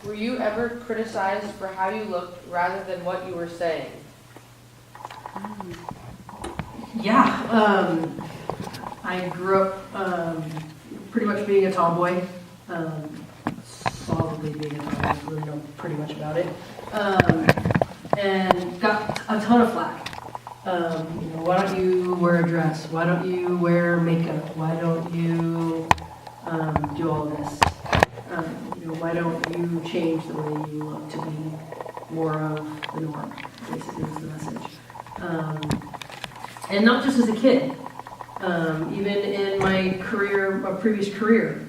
Were you ever criticized for how you looked rather than what you were saying? Yeah, I grew up pretty much being a tomboy, solidly being a tomboy, I really know pretty much about it, and got a ton of flack. Why don't you wear a dress? Why don't you wear makeup? Why don't you do all this? Why don't you change the way you look to be more of the norm, basically is the message. And not just as a kid, even in my career, my previous career,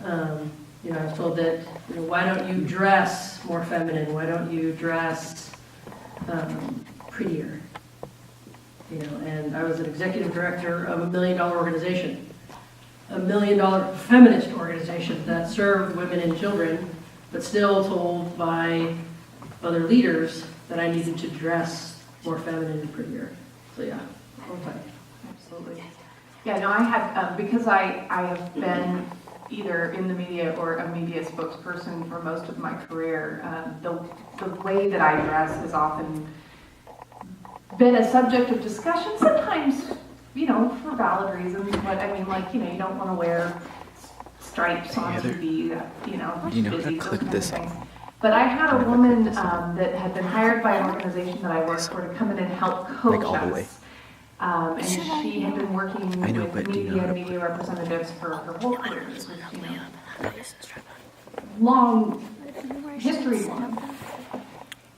I was told that, why don't you dress more feminine? Why don't you dress prettier? And I was an executive director of $1 million organization, $1 million feminist organization that served women and children, but still told by other leaders that I needed to dress more feminine and prettier. So yeah, all the time. Absolutely. Yeah, no, I have, because I have been either in the media or a media spokesperson for most of my career, the way that I dress has often been a subject of discussion, sometimes, for valid reasons, but I mean, like, you don't want to wear stripes on TV, busy, click this things. But I had a woman that had been hired by an organization that I worked for to come in and help coach us. And she had been working with media representatives for her whole career. This was, long history one.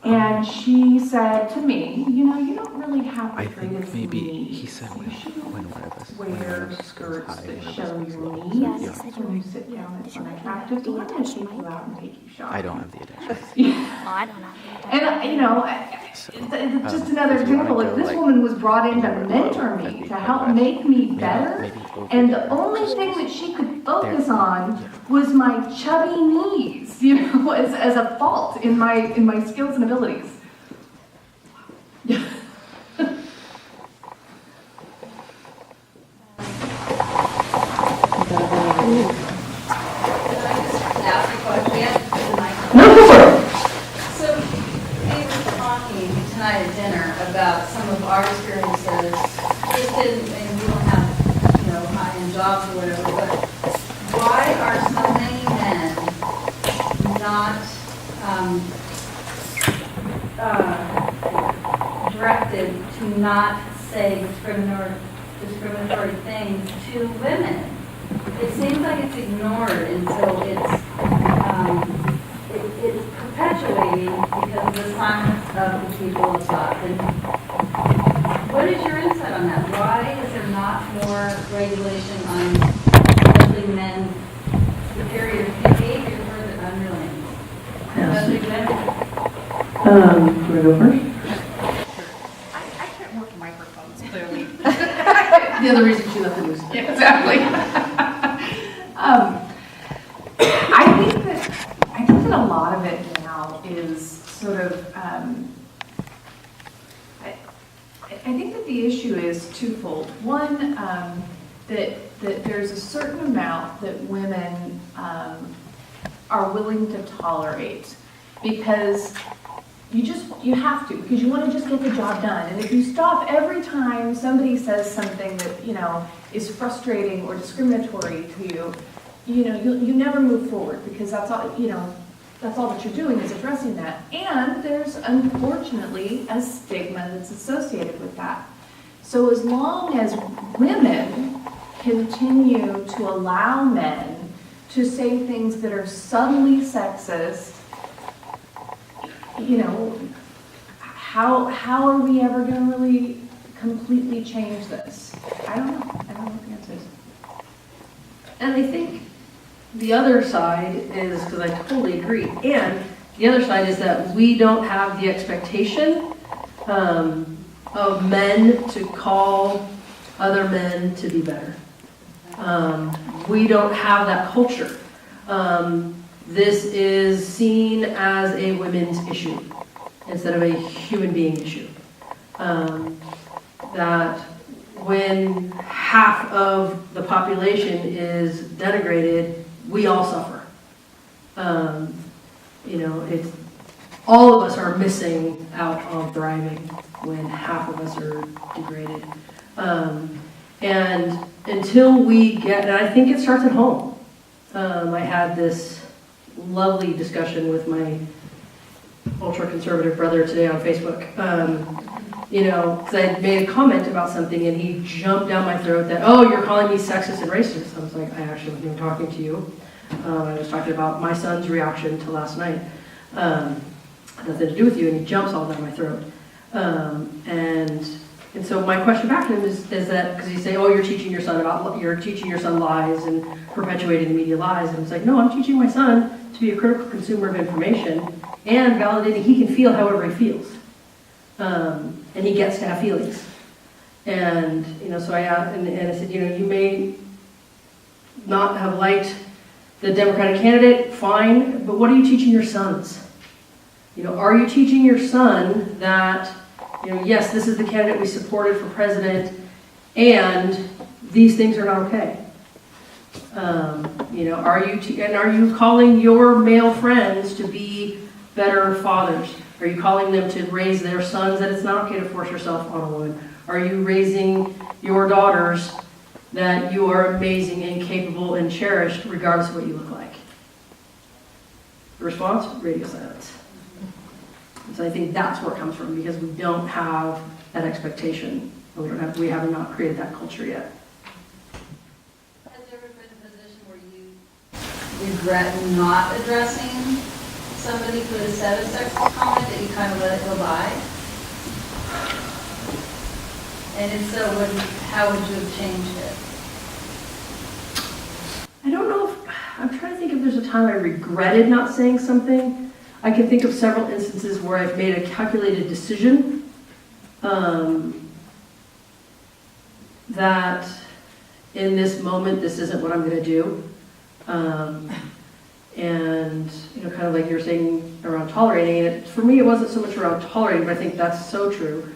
And she said to me, you don't really have the greatest knees. He said you shouldn't wear skirts that show your knees when you sit down. It's unattractive. So I'm going to take you out and take you shopping. I don't have the attention. I don't have And, it's just another example. Like, this woman was brought in to mentor me, to help make me better. And the only thing that she could focus on was my chubby knees, as a fault in my skills and abilities. So, we were talking tonight at dinner about some of our experiences, just and we don't have, high-end jobs or whatever, but why are so many men not directed to not say discriminatory things to women? It seems like it's ignored until it's perpetuating because of the silence of the people above. And what is your insight on that? Why is there not more regulation on especially men's superior behavior for the underlings? Especially women. Can we go first? I can't work microphones, clearly. The other reason she left the news. Yeah, exactly. I think that a lot of it now is sort of, I think that the issue is twofold. One, that there's a certain amount that women are willing to tolerate because you have to, because you want to just get the job done. And if you stop every time somebody says something that, is frustrating or discriminatory to you, you never move forward because that's all, that's all that you're doing is addressing that. And there's unfortunately a stigma that's associated with that. So as long as women continue to allow men to say things that are subtly sexist, how are we ever going to really completely change this? I don't know what the answer is. And I think the other side is, because I totally agree, and the other side is that we don't have the expectation of men to call other men to be better. We don't have that culture. This is seen as a women's issue instead of a human being issue. That when half of the population is denigrated, we all suffer. it's, all of us are missing out on thriving when half of us are degraded. And until we get, and I think it starts at home. I had this lovely discussion with my ultra-conservative brother today on Facebook. Because I made a comment about something and he jumped down my throat that, oh, you're calling me sexist and racist. I was like, I actually wasn't even talking to you. I was talking about my son's reaction to last night. Nothing to do with you, and he jumps all down my throat. And so my question back to him is that, because he's saying, oh, you're teaching your son lies and perpetuating the media lies. And it's like, no, I'm teaching my son to be a critical consumer of information and validating he can feel however he feels. And he gets to have feelings. And, so I asked, and I said, you may not have liked the Democratic candidate, fine, but what are you teaching your sons? Are you teaching your son that, yes, this is the candidate we supported for president, and these things are not okay? Are you calling your male friends to be better fathers? Are you calling them to raise their sons that it's not okay to force yourself on a woman? Are you raising your daughters that you are amazing and capable and cherished regardless of what you look like? The response? Radio silence. So I think that's where it comes from, because we don't have that expectation. We have not created that culture yet. Has there ever been a position where you regret not addressing somebody who has said a sexist comment that you kind of let it go by? And if so, how would you have changed it? I don't know I'm trying to think if there's a time I regretted not saying something. I can think of several instances where I've made a calculated decision that in this moment, this isn't what I'm going to do. And, kind of like you're saying around tolerating it, for me, it wasn't so much around tolerating, but I think that's so true.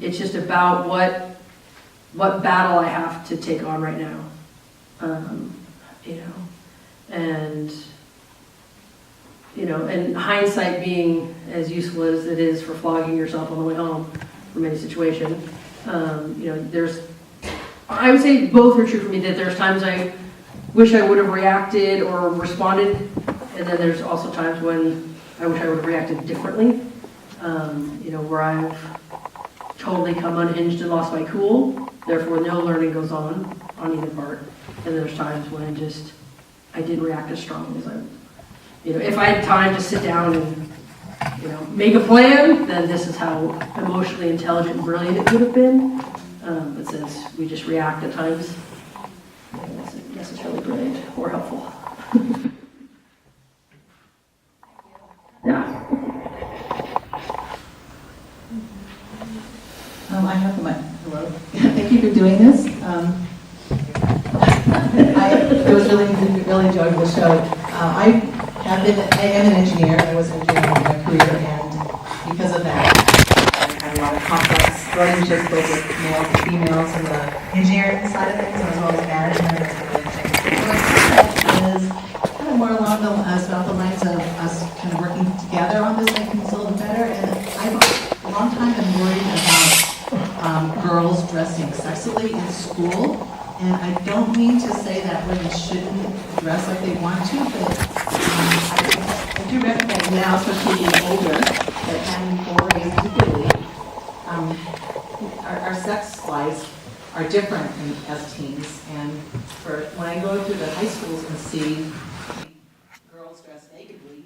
It's just about what battle I have to take on right now. And hindsight being as useful as it is for flogging yourself on the way home from any situation, I would say both are true for me, that there's times I wish I would have reacted or responded, and then there's also times when I wish I would have reacted differently, where I've totally come unhinged and lost my cool, therefore no learning goes on either part. And there's times when I didn't react as strongly as I would. If I had time to sit down and, make a plan, then this is how emotionally intelligent and brilliant it would have been. But since we just react at times, I guess it's really brilliant or helpful. Yeah. I have the mic. Hello. Thank you for doing this. I was really enjoying the show. I am an engineer. I was an engineer in my career, and because of that, I had a lot of complex relationships both with males and females and the engineering side of things, as well as management and other things. Is kind of more along the lines of us kind of working together on this, making things a little better. And I've a long time been worried about girls dressing sexily in school. And I don't mean to say that women shouldn't dress like they want to, but I do recognize now, especially being older, that having boys particularly, our sex lives are different as teens. And when I go through the high schools and see girls dressed nakedly,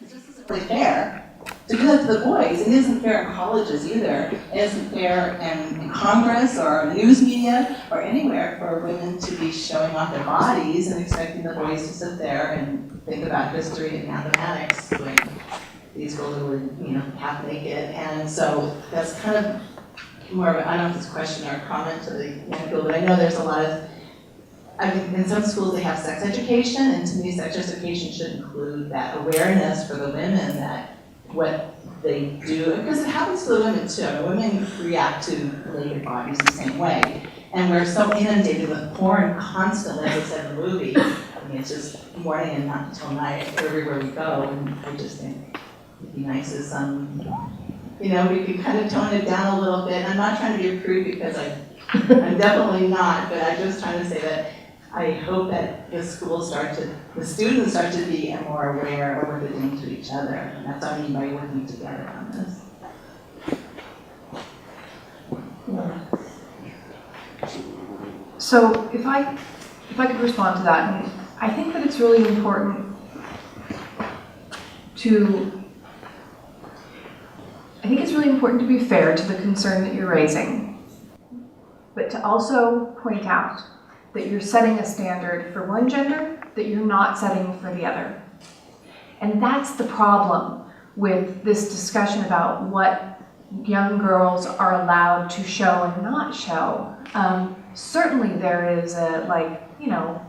it just isn't really fair to do that to the boys. It isn't fair in colleges either. It isn't fair in Congress or news media or anywhere for women to be showing off their bodies and expecting the boys to sit there and think about history and mathematics when these girls were, half naked. And so that's kind of more of I don't know if it's a question or a comment to the young people, but I know there's a lot of, in some schools they have sex education, and to me sex education should include that awareness for the women that what they do, because it happens to the women too. Women react to naked bodies the same way. And we're so inundated with porn constantly, as I said in the movie, I mean, it's just morning and not until night everywhere we go, and I just think it'd be nice as you know, we could kind of tone it down a little bit. I'm not trying to be a prude because I'm definitely not, but I'm just trying to say that I hope that the students start to be more aware of what they're doing to each other. And that's what I mean by working together on this. So if I could respond to that, and I think that it's really important to be fair to the concern that you're raising, but to also point out that you're setting a standard for one gender that you're not setting for the other. And that's the problem with this discussion about what young girls are allowed to show and not show. Certainly there is a, like, you know,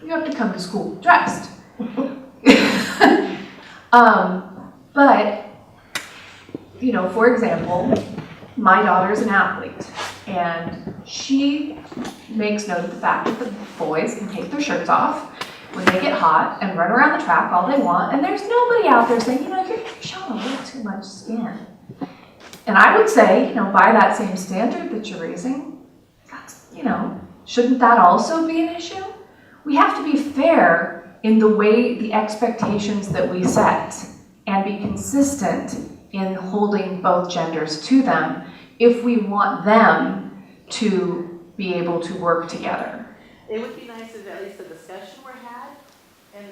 you have to come to school dressed. But, you know, for example, my daughter's an athlete, and she makes note of the fact that the boys can take their shirts off when they get hot and run around the track all they want, and there's nobody out there saying, you know, you're showing a little too much skin. And I would say, you know, by that same standard that you're raising, that's, you know, shouldn't that also be an issue? We have to be fair in the way, the expectations that we set, and be consistent in holding both genders to them if we want them to be able to work together. It would be nice if at least the discussion were had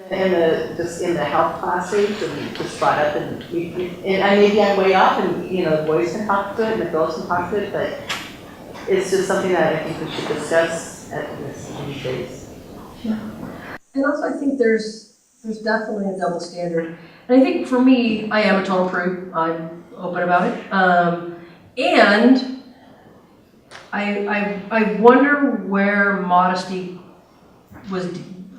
in the health classes, and just brought up, and maybe I'm way off, and you know, the boys can talk to it and the girls can talk to it, but it's just something that I think we should discuss at this phase. Yeah. And also I think there's definitely a double standard. And I think for me, I am a total prude. I'm open about it. And I wonder where modesty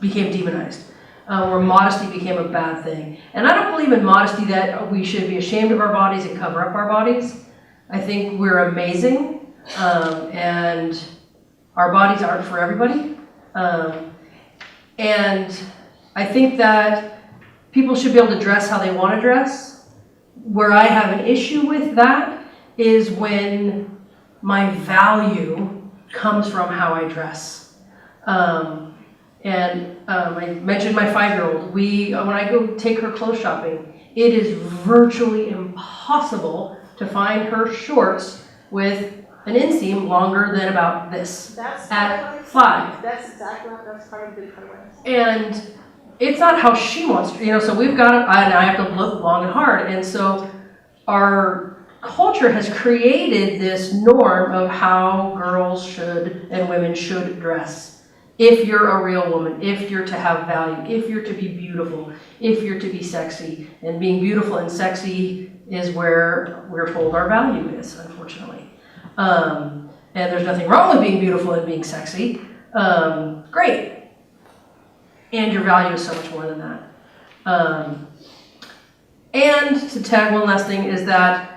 became demonized, where modesty became a bad thing. And I don't believe in modesty that we should be ashamed of our bodies and cover up our bodies. I think we're amazing, and our bodies aren't for everybody. And I think that people should be able to dress how they want to dress. Where I have an issue with that is when my value comes from how I dress. I mentioned my 5-year-old. When I go take her clothes shopping, it is virtually impossible to find her shorts with an inseam longer than about this. That's at 5. That's exactly what that's part of the awareness. And it's not how she wants to, you know, so we've got to, and I have to look long and hard. And so our culture has created this norm of how girls should and women should dress. If you're a real woman, if you're to have value, if you're to be beautiful, if you're to be sexy. And being beautiful and sexy is where we're told our value is, unfortunately. And there's nothing wrong with being beautiful and being sexy. Great. And your value is so much more than that. And to tag one last thing is that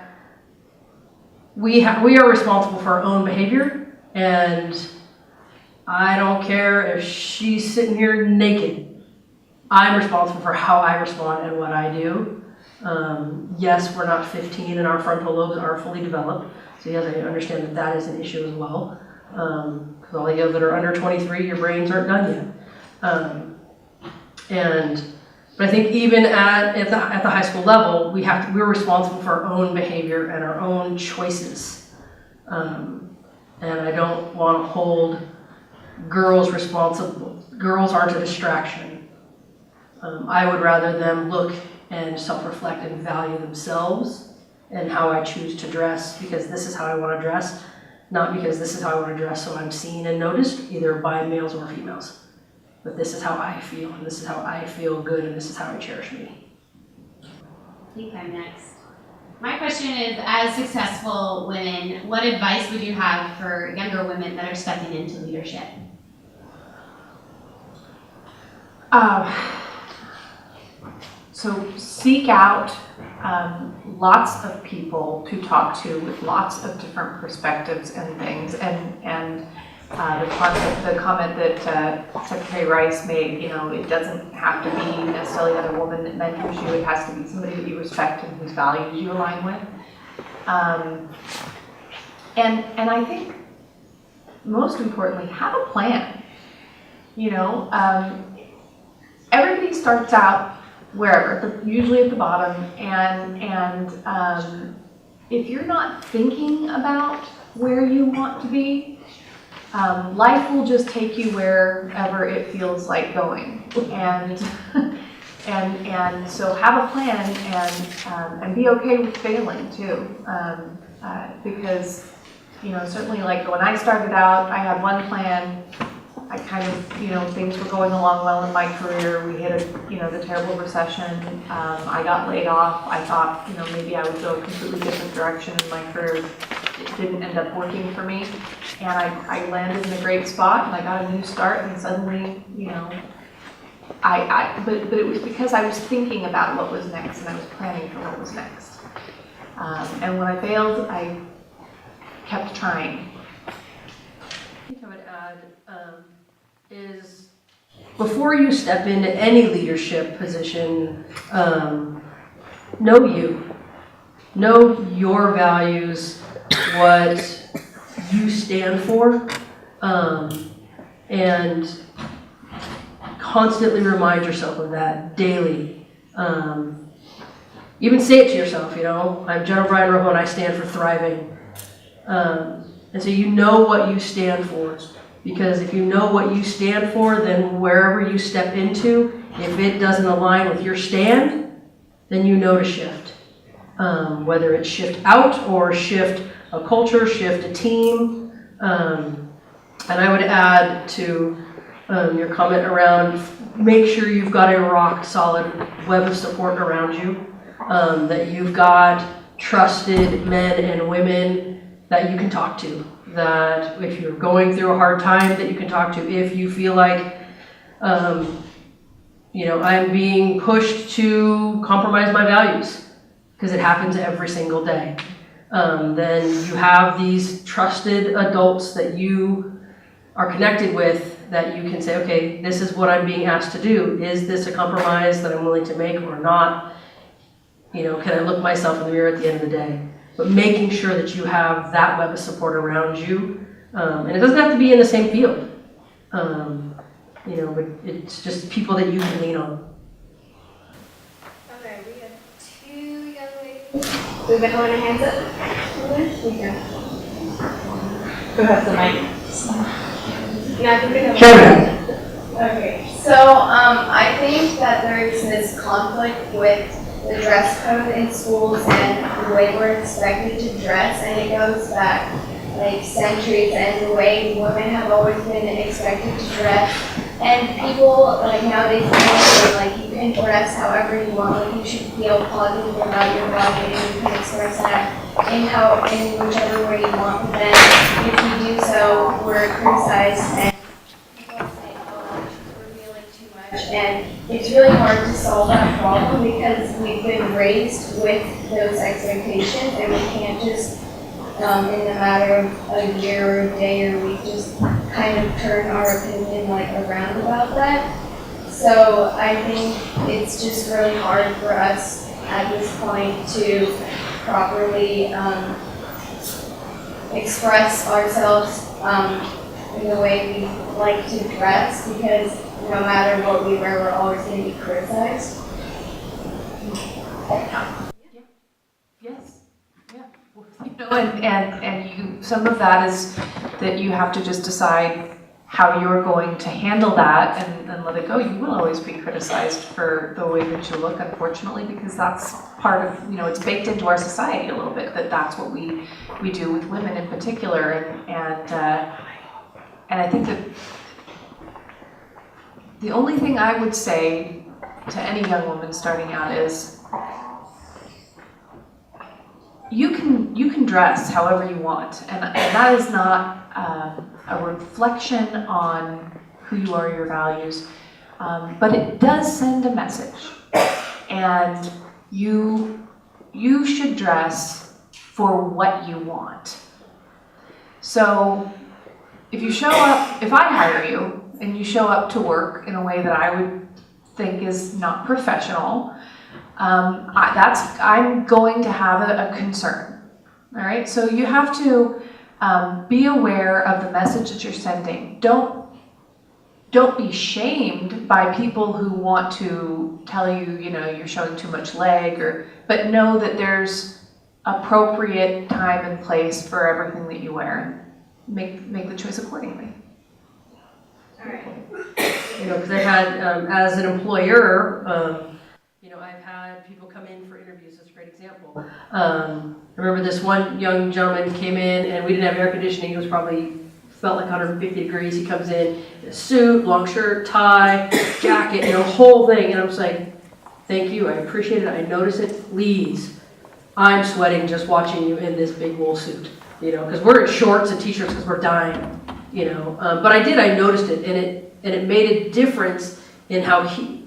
we are responsible for our own behavior, and I don't care if she's sitting here naked. I'm responsible for how I respond and what I do. Yes, we're not 15 and our frontal lobes are fully developed. So yes, I understand that that is an issue as well. Because all of you that are under 23, your brains aren't done yet. But I think even at the high school level, we're responsible for our own behavior and our own choices. And I don't want to hold girls responsible. Girls aren't a distraction. I would rather them look and self-reflect and value themselves and how I choose to dress, because this is how I want to dress, not because this is how I want to dress so I'm seen and noticed, either by males or females. But this is how I feel, and this is how I feel good, and this is how I cherish me. I think I'm next. My question is, as successful women, what advice would you have for younger women that are stepping into leadership? So seek out lots of people to talk to with lots of different perspectives and things, and the comment that Secretary Rice made, it doesn't have to be necessarily another woman that mentors you, it has to be somebody that you respect and whose values you align with. And I think most importantly, have a plan. Everybody starts out wherever, usually at the bottom, and if you're not thinking about where you want to be, life will just take you wherever it feels like going. And so have a plan and be okay with failing too, because certainly like when I started out, I had one plan. I kind of, things were going along well in my career. We hit the terrible recession. I got laid off. I thought, maybe I would go a completely different direction in my career. It didn't end up working for me. And I landed in a great spot and I got a new start and suddenly, but it was because I was thinking about what was next and I was planning for what was next. And when I failed, I kept trying. I think I would add is before you step into any leadership position, know you. Know your values, what you stand for, and constantly remind yourself of that daily. Even say it to yourself, I'm General Brian Rojo and I stand for thriving. And so you know what you stand for. Because if you know what you stand for, then wherever you step into, if it doesn't align with your stand, then you know to shift. Whether it's shift out or shift a culture, shift a team. And I would add to your comment around make sure you've got a rock solid web of support around you, that you've got trusted men and women that you can talk to. That if you're going through a hard time that you can talk to, if you feel like, I'm being pushed to compromise my values, because it happens every single day, then you have these trusted adults that you are connected with that you can say, okay, this is what I'm being asked to do. Is this a compromise that I'm willing to make or not? Can I look myself in the mirror at the end of the day? But making sure that you have that web of support around you, and it doesn't have to be in the same field, but it's just people that you can lean on. Okay, we have two young ladies. We've been holding our hands up. Who has the mic? No, I think we have. Sure. Okay, so I think that there's this conflict with the dress code in schools and the way we're expected to dress, and it goes back like centuries, and the way women have always been expected to dress. And people like nowadays like you can dress however you want, like you should feel positive about your body and you can express that in whichever way you want. But then if you do so, we're criticized and people say, oh, you're revealing too much. And it's really hard to solve that problem because we've been raised with those expectations and we can't just in a matter of a year or a day or a week just kind of turn our opinion like around about that. So I think it's just really hard for us at this point to properly express ourselves in the way we like to dress, because no matter what we wear, we're always going to be criticized. Yes. Yeah. And some of that is that you have to just decide how you're going to handle that and let it go. You will always be criticized for the way that you look, unfortunately, because that's part of, it's baked into our society a little bit, that's what we do with women in particular. And I think that the only thing I would say to any young woman starting out is you can dress however you want, and that is not a reflection on who you are, your values, but it does send a message, and you should dress for what you want. So if you show up, if I hire you and you show up to work in a way that I would think is not professional, I'm going to have a concern. All right, so you have to be aware of the message that you're sending. Don't be shamed by people who want to tell you, you're showing too much leg, but know that there's appropriate time and place for everything that you wear. Make the choice accordingly. All right. Because I've had, as an employer, I've had people come in for interviews. That's a great example. I remember this one young gentleman came in, and we didn't have air conditioning. It was probably felt like 150 degrees. He comes in a suit, long shirt, tie, jacket, whole thing. And I'm just like, thank you, I appreciate it, I notice it, please. I'm sweating just watching you in this big wool suit, because we're in shorts and t-shirts because we're dying, But I noticed it, and it made a difference in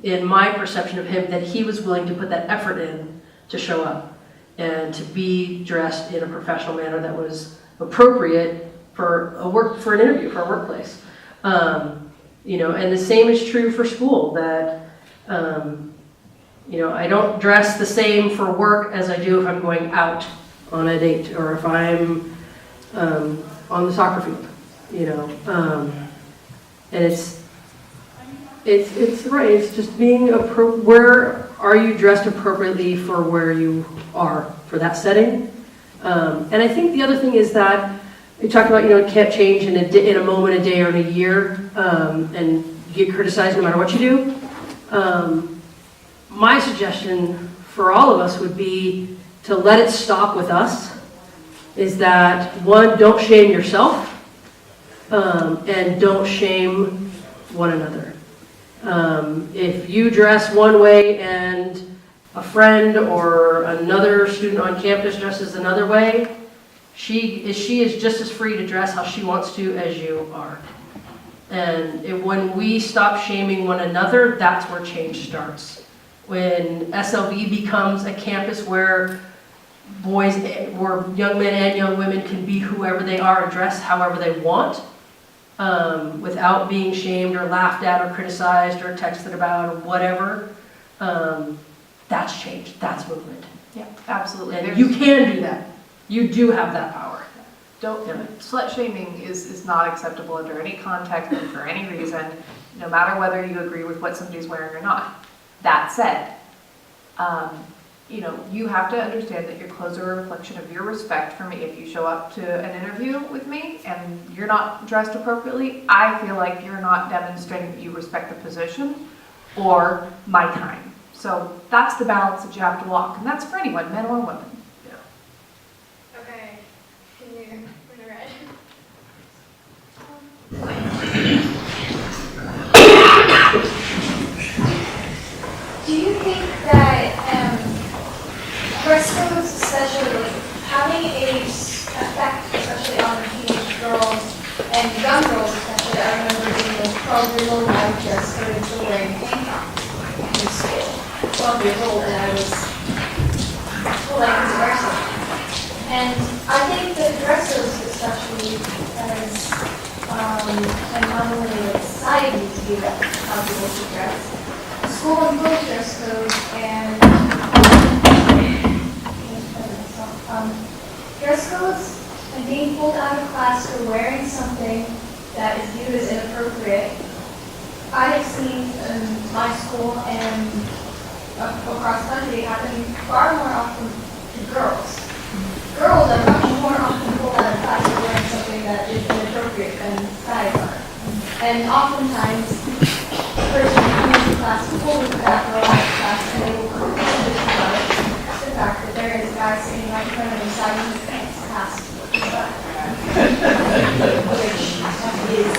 in my perception of him, that he was willing to put that effort in to show up and to be dressed in a professional manner that was appropriate for an interview, for a workplace. And the same is true for school, that, I don't dress the same for work as I do if I'm going out on a date or if I'm on the soccer field, and it's right, it's just being where are you dressed appropriately for where you are for that setting. And I think the other thing is that we talked about, it can't change in a moment, a day, or in a year, and you get criticized no matter what you do. My suggestion for all of us would be to let it stop with us, is that, one, don't shame yourself, and don't shame one another. If you dress one way and a friend or another student on campus dresses another way, she is just as free to dress how she wants to as you are. And when we stop shaming one another, that's where change starts. When SLV becomes a campus where young men and young women can be whoever they are and dress however they want, without being shamed or laughed at or criticized or texted about or whatever, that's change, that's movement. Yeah, absolutely. And you can do that. You do have that power. Slut shaming is not acceptable under any context and for any reason, no matter whether you agree with what somebody's wearing or not. That said, you have to understand that your clothes are a reflection of your respect for me. If you show up to an interview with me and you're not dressed appropriately, I feel like you're not demonstrating that you respect the position or my time. So that's the balance that you have to walk, and that's for anyone, men or women. Okay. Can you, when you're ready. Do you think that dress codes, especially having a effect, especially on teenage girls and young girls, especially? I remember being a 12-year-old, I was just started to wearing tank tops in school. 12 years old, and I was told I could wear something. And I think that dresses, especially as and not only in society to be how people should dress, school imposed dress codes and dress codes and being pulled out of class for wearing something that is viewed as inappropriate. I have seen in my school and across the country happen far more often to girls. Girls are much more often pulled out of class for wearing something that is inappropriate than guys are. And oftentimes, the person coming to class will pull that girl out of class and they will completely disregard the fact that there is a guy sitting right in front of him sagging his pants past his butt. Which is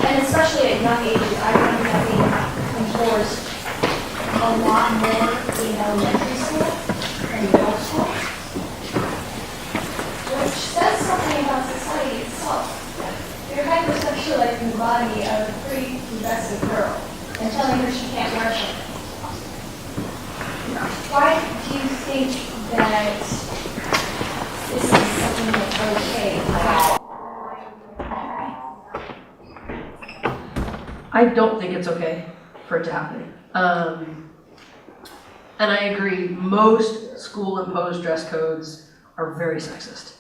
and especially at young ages, I remember that being enforced a lot more in elementary school and middle school, which says something about society itself. You're hypersexualizing the body of a pretty pubescent girl and telling her she can't wear something. Why do do you think that this is something that's okay? I don't think it's okay for it to happen. And I agree, most school-imposed dress codes are very sexist.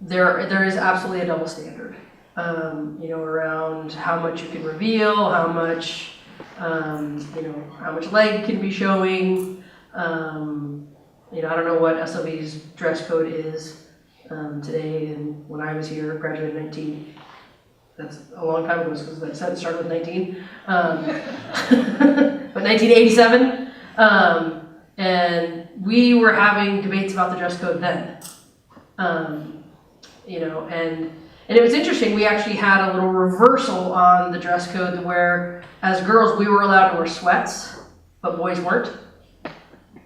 There is absolutely a double standard, around how much you can reveal, how much, how much leg can be showing. I don't know what SLV's dress code is today, and when I was here, graduated in 19. That's a long time ago, because that sentence started with 19. But 1987. And we were having debates about the dress code then. And it was interesting, we actually had a little reversal on the dress code where, as girls, we were allowed to wear sweats, but boys weren't.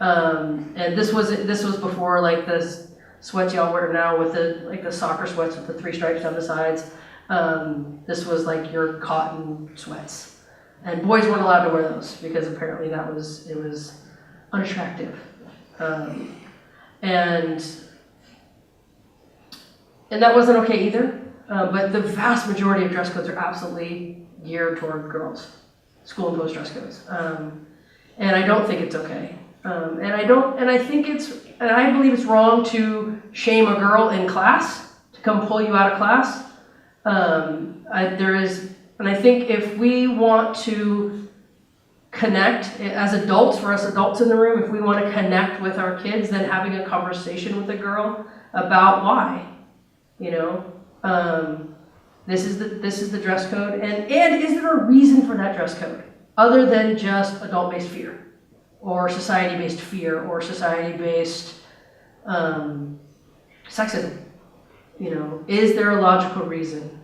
And this was before like the sweats y'all wear now with the soccer sweats with the 3 stripes down the sides. This was like your cotton sweats, and boys weren't allowed to wear those because apparently it was unattractive, and that wasn't okay either. But the vast majority of dress codes are absolutely geared toward girls, school-imposed dress codes, and I don't think it's okay. And I believe it's wrong to shame a girl in class, to come pull you out of class. And I think if we want to connect as adults, for us adults in the room, if we want to connect with our kids, then having a conversation with a girl about why, this is the dress code, and is there a reason for that dress code other than just adult-based fear, or society-based fear, or society-based sexism? Is there a logical reason?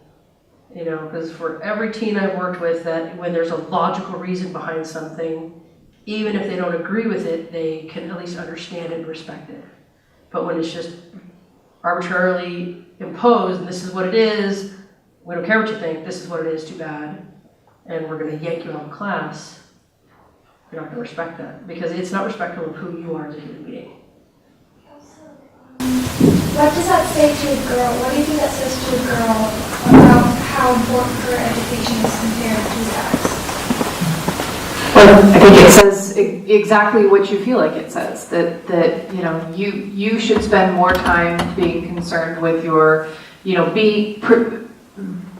Because for every teen I've worked with, that when there's a logical reason behind something, even if they don't agree with it, they can at least understand and respect it. But when it's just arbitrarily imposed, and this is what it is, we don't care what you think, this is what it is, too bad, and we're going to yank you out of class, you're not going to respect that, because it's not respectful of who you are as a human being. What does that say to a girl? What do you think that says to a girl about how important her education is compared to ours? Well, I think it says exactly what you feel like it says, that you should spend more time being concerned with your,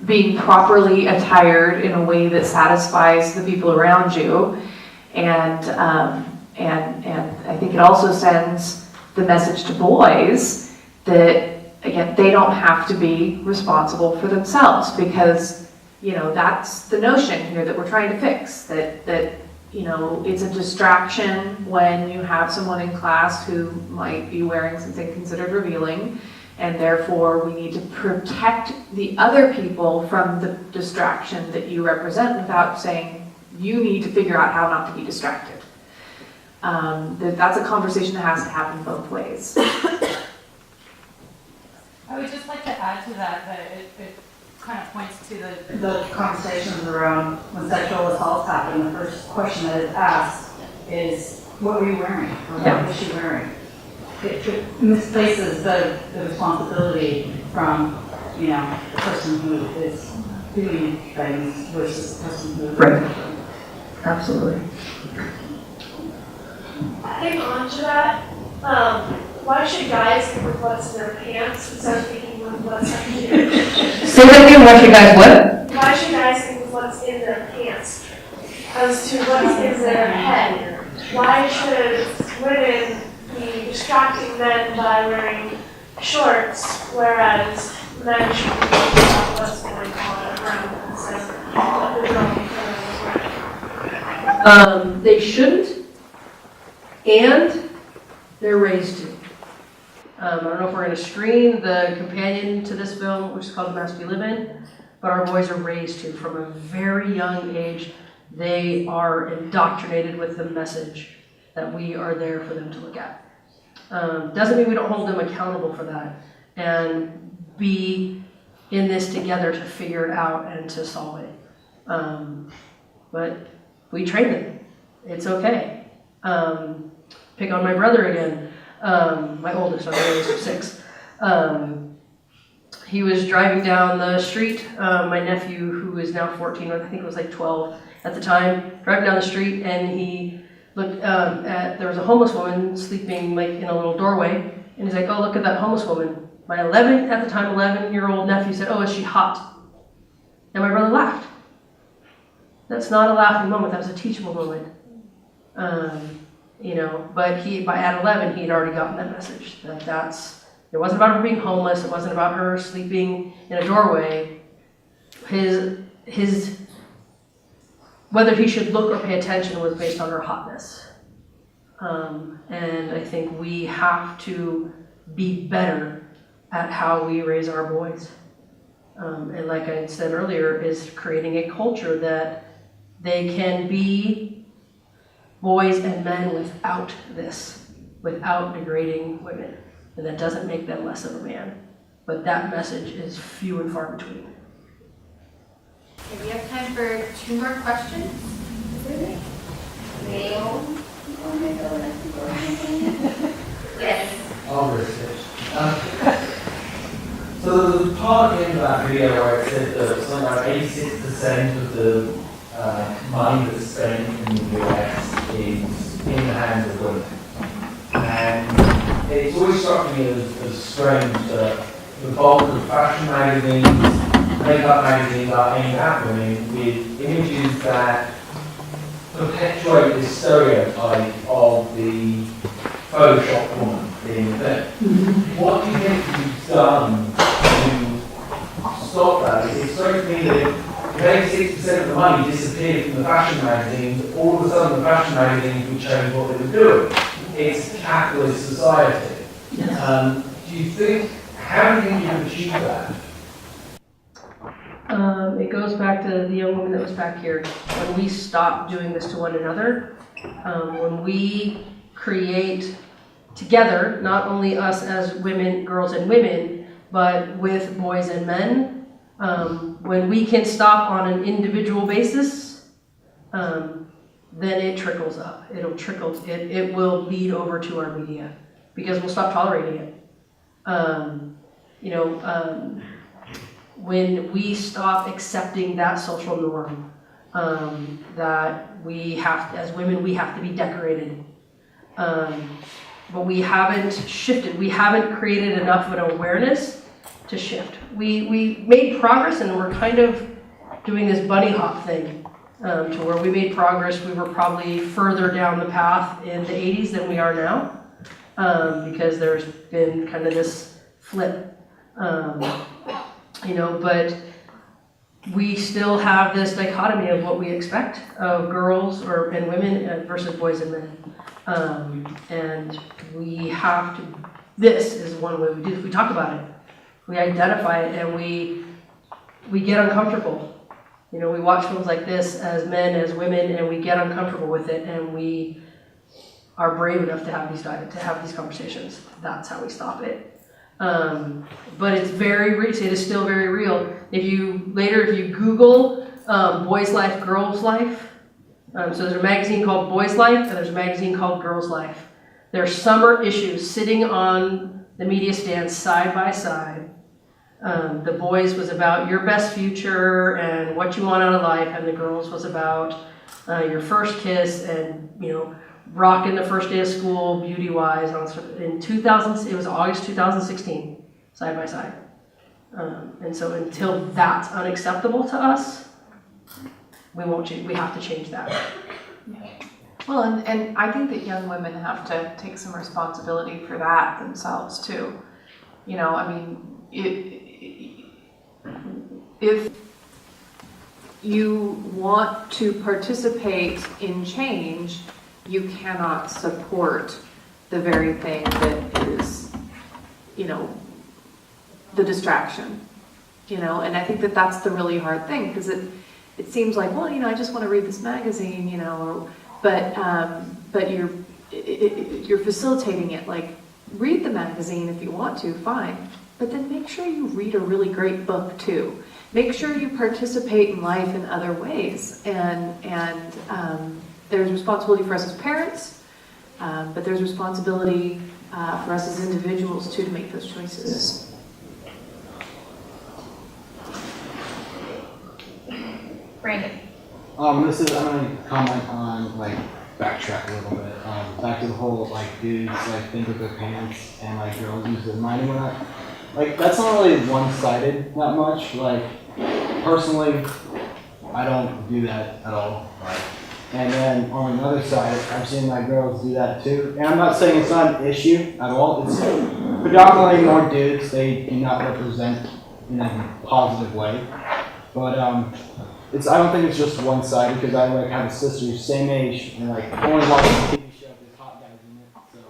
being properly attired in a way that satisfies the people around you, and I think it also sends the message to boys that, again, they don't have to be responsible for themselves, because that's the notion here that we're trying to fix, that it's a distraction when you have someone in class who might be wearing something considered revealing, and therefore we need to protect the other people from the distraction that you represent without saying you need to figure out how not to be distracted. That's a conversation that has to happen both ways. I would just like to add to that it kind of points to the conversations around when sexual assaults happen. The first question that is asked is, what were you wearing? Or what was she wearing? It misplaces the responsibility from, the person who is doing things versus the person who is Right. Absolutely. Adding on to that, why should guys think with what's in their pants instead of thinking with what's up here? Say that again, what you guys what? Why should guys think with what's in their pants as to what's in their head? Why should women be distracting men by wearing shorts, whereas men should be thinking about what's going on around them instead of what the girl is wearing? They shouldn't, and they're raised to. I don't know if we're going to screen the companion to this film, which is called The Mask We Live In, but our boys are raised to. From a very young age, they are indoctrinated with the message that we are there for them to look at. Doesn't mean we don't hold them accountable for that and be in this together to figure it out and to solve it. But we train them. It's okay. Pick on my brother again, my oldest, I'm the oldest of 6. He was driving down the street, my nephew, who is now 14, I think it was like 12 at the time, driving down the street, and he looked there was a homeless woman sleeping like in a little doorway, and he's like, oh, look at that homeless woman. My 11-year-old nephew said, oh, is she hot? And my brother laughed. That's not a laughing moment, that was a teachable moment. But at 11, he had already gotten that message, it wasn't about her being homeless, it wasn't about her sleeping in a doorway. His whether he should look or pay attention was based on her hotness. And I think we have to be better at how we raise our boys. And like I said earlier, is creating a culture that they can be boys and men without without degrading women. And that doesn't make them less of a man. But that message is few and far between. Okay, we have time for 2 more questions. Male. Yes. I'll risk it. So the part in that video where it said that something like 86% of the money that's spent in the US is in the hands of women. And it's always struck me as strange that the bulk of fashion magazines, makeup magazines are aimed at women with images that perpetuate this stereotype of the Photoshop woman being the thing. What do you think you've done to stop that? It strikes me that if 86% of the money disappeared from the fashion magazines, all of a sudden the fashion magazines would change what they were doing. It's a capitalist society. Do you think, how do you think you can achieve that? It goes back to the young woman that was back here. When we stop doing this to one another, when we create together, not only us as women, girls and women, but with boys and men, when we can stop on an individual basis, then it trickles up. It will bleed over to our media because we'll stop tolerating it. When we stop accepting that social norm, that we have, as women, we have to be decorated. But we haven't shifted. We haven't created enough of an awareness to shift. We made progress, and we're kind of doing this bunny hop thing to where we made progress. We were probably further down the path in the 80s than we are now because there's been kind of this flip. But we still have this dichotomy of what we expect of girls and women versus boys and men. And we have to, this is one way we do this. We talk about it, we identify it, and we get uncomfortable. We watch films like this as men, as women, and we get uncomfortable with it, and we are brave enough to have these conversations. That's how we stop it. But it's it is still very real. If you Google boys' life, girls' life, so there's a magazine called Boys' Life, and there's a magazine called Girls' Life. There's summer issues sitting on the media stands side by side. The boys was about your best future and what you want out of life, and the girls was about your first kiss and rocking the first day of school, beauty-wise. In 2000, it was August 2016, side by side. And so until that's unacceptable to us, we won't change. We have to change that. Yeah. Well, and I think that young women have to take some responsibility for that themselves too. If you want to participate in change, you cannot support the very thing that is, the distraction, and I think that that's the really hard thing, because it seems like, well, I just want to read this magazine, but you're facilitating it. Like, read the magazine if you want to, fine, but then make sure you read a really great book too. Make sure you participate in life in other ways, and there's responsibility for us as parents, But there's responsibility for us as individuals too to make those choices. Brandon. I'm gonna comment on, like, backtrack a little bit. Back to the whole, like, dudes, like, think with their pants and, like, girls use their mind and whatnot. Like, that's not really one-sided that much. Like, personally, I don't do that at all. Like, and then on the other side, I've seen my girls do that too. And I'm not saying it's not an issue at all. It's predominantly more dudes. They do not represent in a positive way. But I don't think it's just one-sided, because I like have a sister who's same age and like only watching a TV show with hot guys in it. So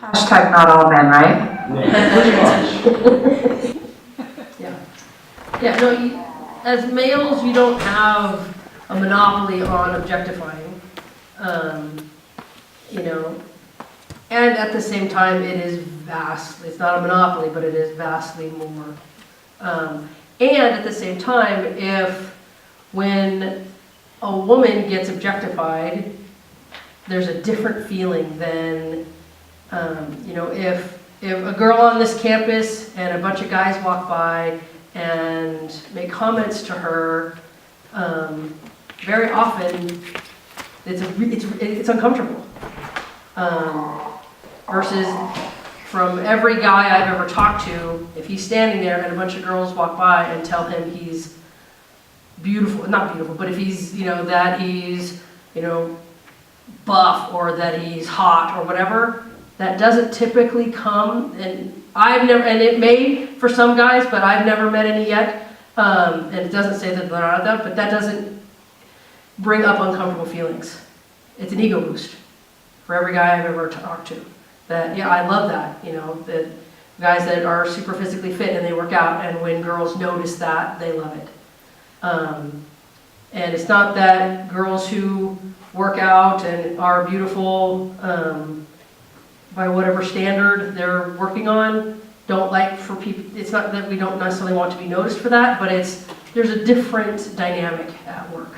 Hashtag not all men, right? yeah, pretty much. Yeah, no, as males, you don't have a monopoly on objectifying, you know, and at the same time, it is vastly, it's not a monopoly, but it is vastly more. And at the same time, when a woman gets objectified, there's a different feeling than, you know, if a girl on this campus and a bunch of guys walk by and make comments to her, very often it's uncomfortable. Versus from every guy I've ever talked to, if he's standing there and a bunch of girls walk by and tell him he's beautiful, not beautiful, but if he's, you know, that he's, you know, buff or that he's hot or whatever, that doesn't typically come, and I've never, and it may for some guys, but I've never met any yet, and it doesn't say that they're not that, but that doesn't bring up uncomfortable feelings. It's an ego boost for every guy I've ever talked to. That, yeah, I love that, you know, that guys that are super physically fit and they work out, and when girls notice that, they love it. And it's not that girls who work out and are beautiful by whatever standard they're working on don't like for people, it's not that we don't necessarily want to be noticed for that, but there's a different dynamic at work.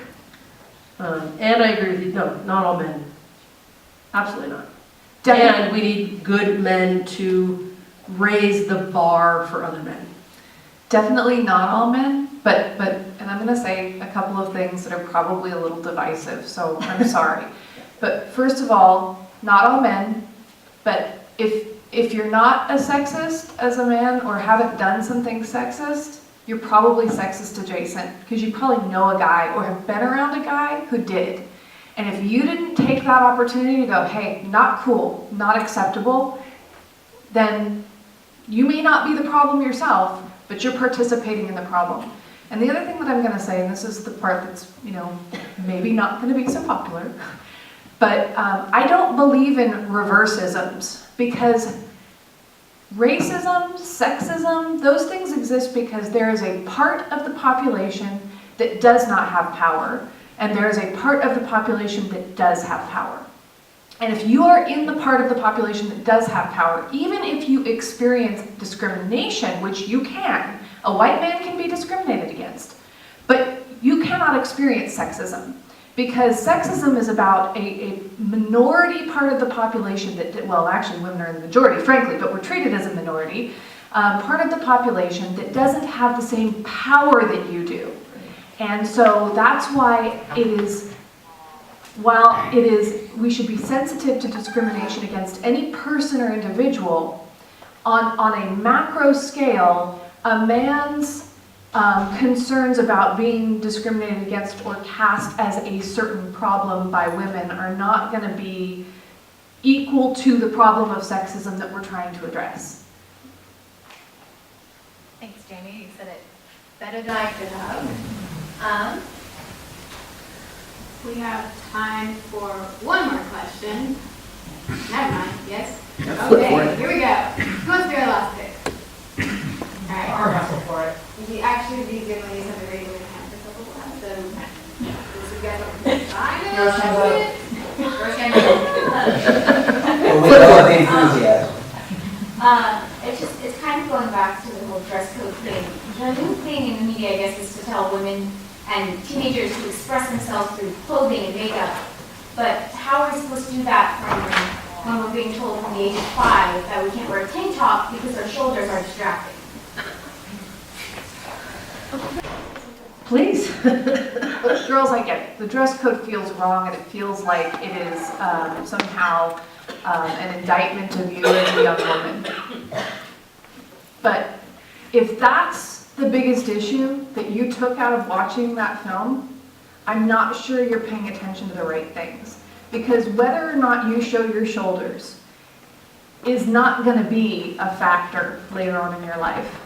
And I agree with you, no, not all men. Absolutely not. And we need good men to raise the bar for other men. Definitely not all men, but and I'm going to say a couple of things that are probably a little divisive, so I'm sorry. But first of all, not all men, but if you're not a sexist as a man or haven't done something sexist, you're probably sexist adjacent, because you probably know a guy or have been around a guy who did. And if you didn't take that opportunity to go, hey, not cool, not acceptable, then you may not be the problem yourself, but you're participating in the problem. And the other thing that I'm going to say, and this is the part that's, you know, maybe not going to be so popular, but I don't believe in reverse-isms, because racism, sexism, those things exist because there is a part of the population that does not have power, and there is a part of the population that does have power. And if you are in the part of the population that does have power, even if you experience discrimination, which you can, a white man can be discriminated against, but you cannot experience sexism, because sexism is about a minority part of the population that, well, actually women are in the majority, frankly, but we're treated as a minority, part of the population that doesn't have the same power that you do. And so that's why it is, while it is, we should be sensitive to discrimination against any person or individual, on a macro scale, a man's concerns about being discriminated against or cast as a certain problem by women are not going to be equal to the problem of sexism that we're trying to address. Thanks, Jayme. You said it better than I could have. We have time for one more question. Never mind, yes? Okay, here we go. Who wants to be our last pick? All right. I'll wrestle for it. Actually, these young ladies have been raising their hands a couple times, so this is good. I know. First hand vote. First hand vote. Well, we love the enthusiasm. It's kind of going back to the whole dress code thing. The new thing in the media, I guess, is to tell women and teenagers to express themselves through clothing and makeup. But how how are we supposed to do that when we're being told from the age of 5 that we can't wear a tank top because our shoulders are distracting? Please. Girls, I get it. The dress code feels wrong, and it feels like it is somehow an indictment of you as a young woman. But if that's the biggest issue that you took out of watching that film, I'm not sure you're paying attention to the right things. Because whether or not you show your shoulders is not going to be a factor later on in your life.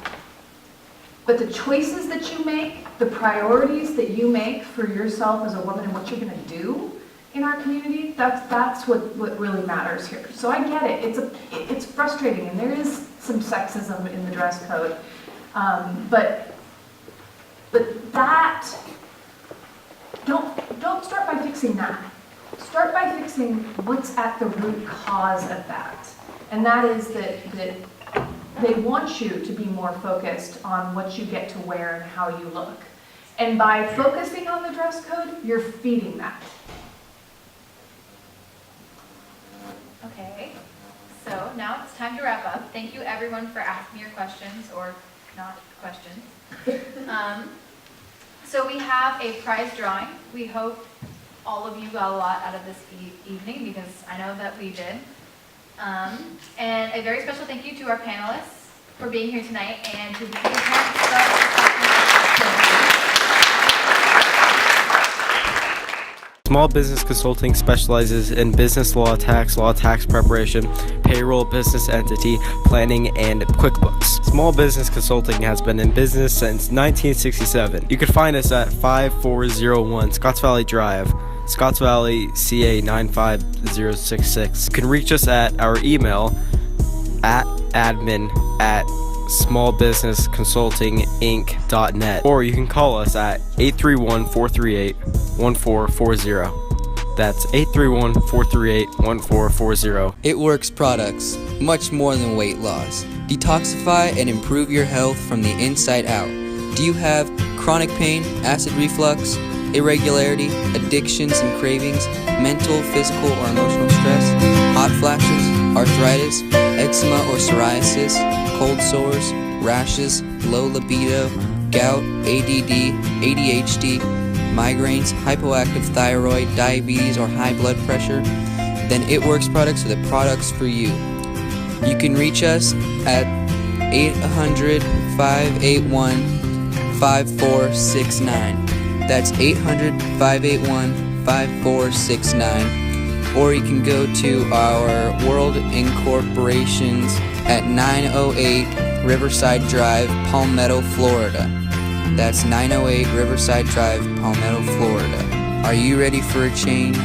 But the choices that you make, the priorities that you make for yourself as a woman and what you're going to do in our community, that's what really matters here. So I get it. It's frustrating, and there is some sexism in the dress code. But that, don't start by fixing that. Start by fixing what's at the root cause of that. And that is that they want you to be more focused on what you get to wear and how you look. And by focusing on the dress code, you're feeding that. Okay, so now it's time to wrap up. Thank you everyone for asking your questions, or not questions. So we have a prize drawing. We hope all of you got a lot out of this evening, because I know that we did. And a very special thank you to our panelists for being here tonight, and to the Small Business Consulting specializes in business law, tax preparation, payroll, business entity, planning, and QuickBooks. Small Business Consulting has been in business since 1967. You can find us at 5401 Scotts Valley Drive, Scotts Valley, CA 95066. You can reach us at our email at admin@smallbusinessconsultinginc.net, or you can call us at 831-438-1440. That's 831-438-1440. It Works products, much more than weight loss. Detoxify and improve your health from the inside out. Do you have chronic pain, acid reflux, irregularity, addictions and cravings, mental, physical, or emotional stress, hot flashes, arthritis, eczema or psoriasis, cold sores, rashes, low libido, gout, ADD, ADHD, migraines, hypoactive thyroid, diabetes, or high blood pressure? Then It Works products are the products for you. You can reach us at 800-581-5469. That's 800-581-5469. Or you can go to our World Incorporations at 908 Riverside Drive, Palmetto, Florida. That's 908 Riverside Drive, Palmetto, Florida. Are you ready for a change?